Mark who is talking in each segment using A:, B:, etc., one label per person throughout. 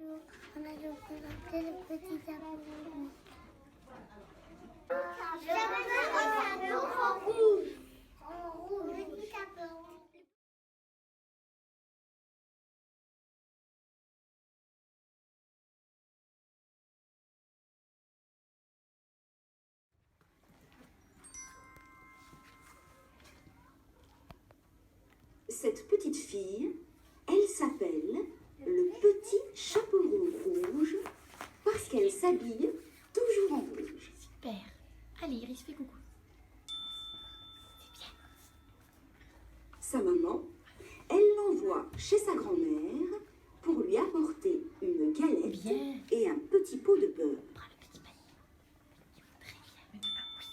A: On a dû présenter le petit chapeau rouge.
B: Cette petite fille, elle s'appelle le petit chaperon rouge parce qu'elle s'habille toujours en rouge.
C: Super. Allez, Iris, fais coucou. C'est bien.
B: Sa maman, elle l'envoie chez sa grand-mère pour lui apporter une galette
C: Bien.
B: et un petit pot de beurre.
C: Prends le petit panier. Il faut très bien. Maintenant, oui.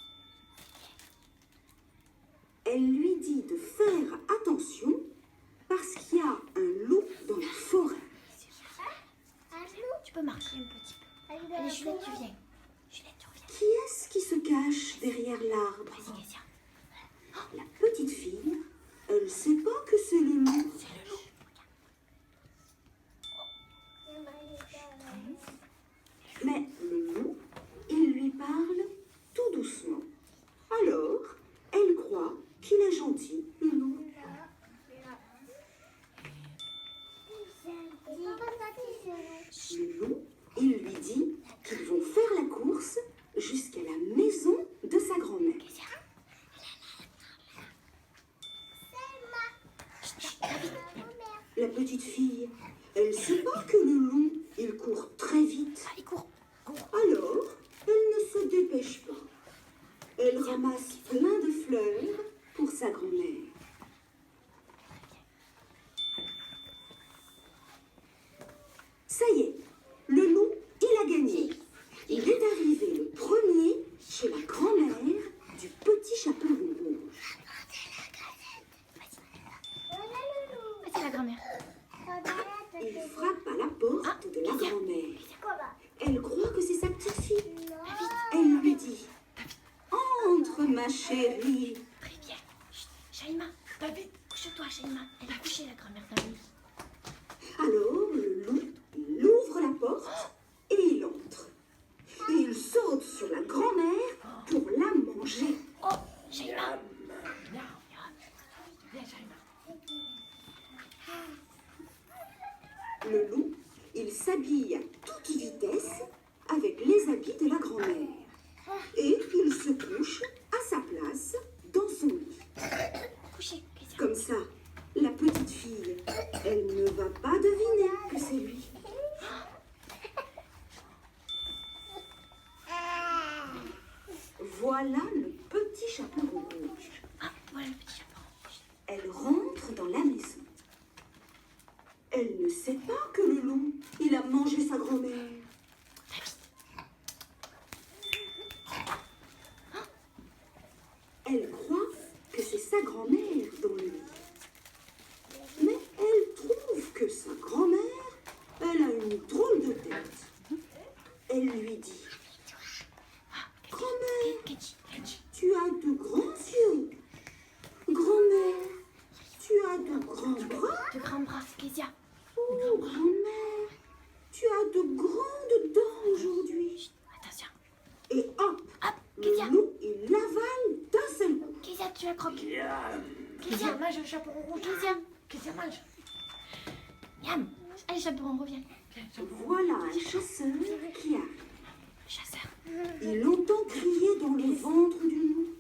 B: Elle lui dit de faire attention parce qu'il y a un loup dans la forêt.
C: Tu peux marcher un petit peu. Allez, Juliette, tu viens. Juliette, tu reviens.
B: Qui est-ce qui se cache derrière l'arbre?
C: Vas-y, Kezia.
B: La petite fille, elle sait pas que c'est le loup.
C: C'est le loup.
B: Mais le loup, il lui parle tout doucement. Alors, elle croit qu'il est gentil, le loup. Le loup, il lui dit qu'ils vont faire la course jusqu'à la maison de sa grand-mère.
C: Kezia.
B: La petite fille, elle sait pas que le loup, il court très vite.
C: Allez, cours. Cours.
B: Alors, elle ne se dépêche pas. Elle ramasse plein de fleurs pour sa grand-mère. Ça y est, le loup, il a gagné. Il est arrivé le premier chez la grand-mère du petit chaperon rouge.
C: Vas-y, la grand-mère.
B: Il frappe à la porte de la grand-mère. Elle croit que c'est sa petite fille. Elle lui dit « Entre, ma chérie !»
C: Très bien. Chut, Shaima, David, couche-toi, Shaima. Elle a couché, la grand-mère, dans le lit.
B: Alors le loup, il ouvre la porte et il entre. Et il saute sur la grand-mère pour la manger.
C: Oh, Shaima. Viens, Shaima.
B: Le loup, il s'habille à toute vitesse avec les habits de la grand-mère. Et il se couche à sa place dans son lit.
C: Couchez, Kezia.
B: Comme ça, la petite fille, elle ne va pas deviner que c'est lui. Voilà le petit chaperon rouge.
C: Ah, voilà le petit chaperon.
B: Elle rentre dans la maison. Elle ne sait pas que le loup, il a mangé sa grand-mère. Elle croit que c'est sa grand-mère dans le lit. Mais elle trouve que sa grand-mère, elle a une drôle de tête. Elle lui dit « Grand-mère, tu as de grands yeux. Grand-mère, tu as de grands bras.
C: De grands bras, Kezia.
B: Oh, grand-mère, tu as de grandes dents aujourd'hui.
C: Attention.
B: Et hop,
C: Hop, Kezia.
B: le loup, il l'avale d'un seul coup.
C: Kezia, tu la croques. Kezia, mange le chaperon rouge. Kezia, mange. Miam. Allez, chaperon, reviens.
B: Voilà un chasseur qui arrive.
C: Chasseur.
B: Il entend crier dans le ventre du loup.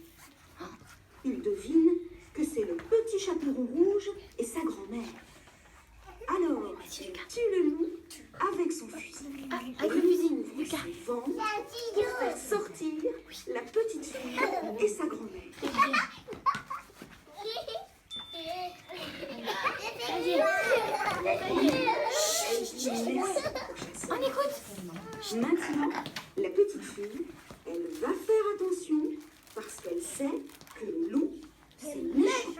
B: Il devine que c'est le petit chaperon rouge et sa grand-mère. Alors, il tue le loup avec son fusil.
C: Ah, avec le fusil.
B: Il ouvre
C: Lucas.
B: ses vents pour faire sortir la petite fille et sa grand-mère.
C: Et viens. Ça y est. On écoute.
B: Maintenant, la petite fille, elle va faire attention parce qu'elle sait que le loup, c'est méchant.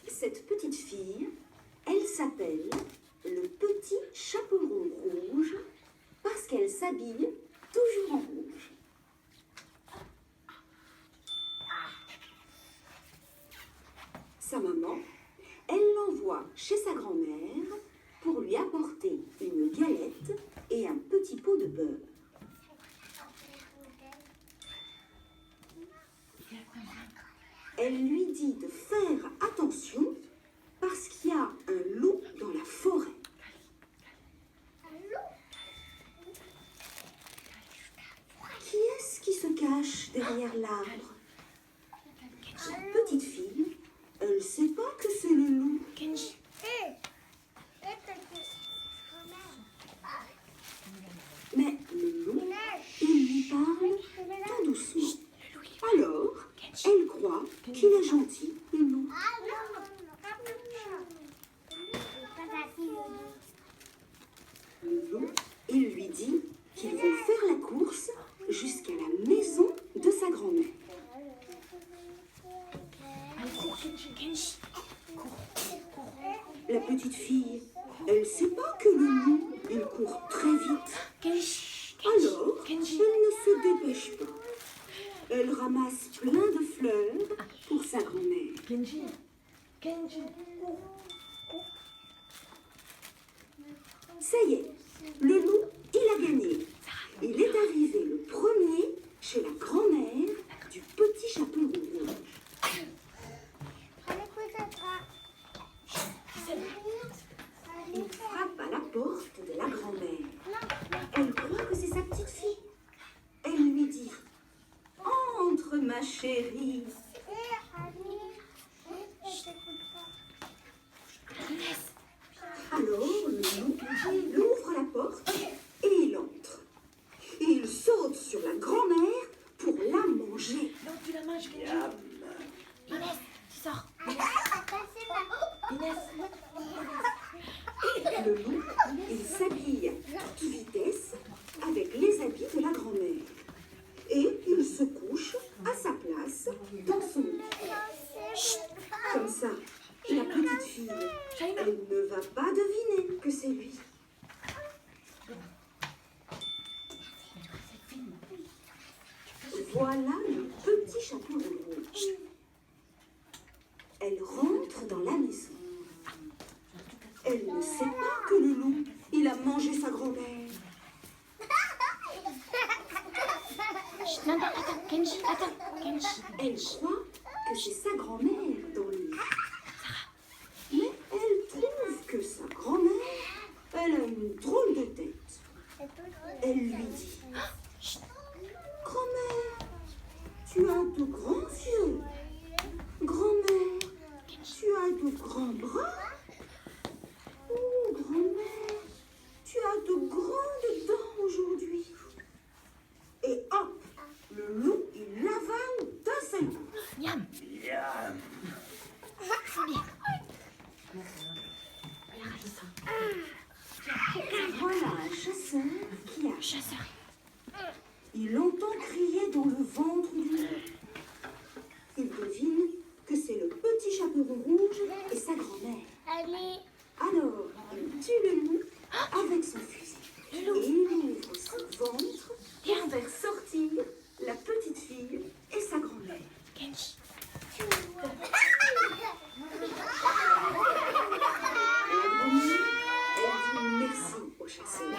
B: Cette petite fille, elle s'appelle le petit chaperon rouge parce qu'elle s'habille toujours en rouge. sa maman, elle l'envoie chez sa grand-mère pour lui apporter une galette et un petit pot de beurre. Elle lui dit de faire attention parce qu'il y a un loup dans la forêt. Qui est-ce qui se cache derrière l'arbre? La petite fille, elle ne sait pas que c'est le loup.
C: Kenji.
B: Mais le loup, il lui parle tout doucement. Alors, elle croit qu'il est gentil, le loup. Le loup, il lui dit qu'ils vont faire la course jusqu'à la maison de sa grand-mère.
C: Allez, cours, Kenji. Kenji. Cours.
B: La petite fille, elle ne sait pas que le loup, il court très vite.
C: Kenji.
B: Alors,
C: Kenji.
B: elle ne se dépêche pas. Elle ramasse plein de fleurs pour sa grand-mère.
C: Kenji. Kenji. Cours.
B: Ça y est, le loup, il a gagné. Il est arrivé le premier chez la grand-mère du petit chaperon rouge. Il frappe à la porte de la grand-mère. Elle croit que c'est sa petite fille. Elle lui dit « Entre, ma chérie !» Alors, le loup, il ouvre la porte et il entre. Et il saute sur la grand-mère pour la manger.
C: Non, tu la manges, Kenji. Inès, tu sors. Inès.
B: Le loup, il s'habille à toute vitesse avec les habits de la grand-mère. Et il se couche à sa place dans son lit. Comme ça, la petite fille, elle ne va pas deviner que c'est lui. Voilà le petit chaperon rouge. Elle rentre dans la maison. Elle ne sait pas que le loup, il a mangé sa grand-mère.
C: Non, attends, Kenji, attends, Kenji.
B: Elle croit que c'est sa grand-mère dans le lit. Mais elle trouve que sa grand-mère, elle a une drôle de tête. Elle lui dit « Grand-mère, tu as de grands yeux. Grand-mère, tu as de grands bras. Oh, grand-mère, tu as de grandes dents aujourd'hui. » Et hop, le loup, il l'avale d'un seul coup.
C: Miam.
B: Voilà un chasseur qui a
C: Chasseur.
B: Il entend crier dans le ventre du loup. Il devine que c'est le petit chaperon rouge et sa grand-mère.
A: Allez.
B: Alors, il tue le loup avec son fusil. Et il ouvre son ventre pour faire sortir la petite fille et sa grand-mère.
C: Kenji.
B: La grand-mère, elle dit merci au chasseur.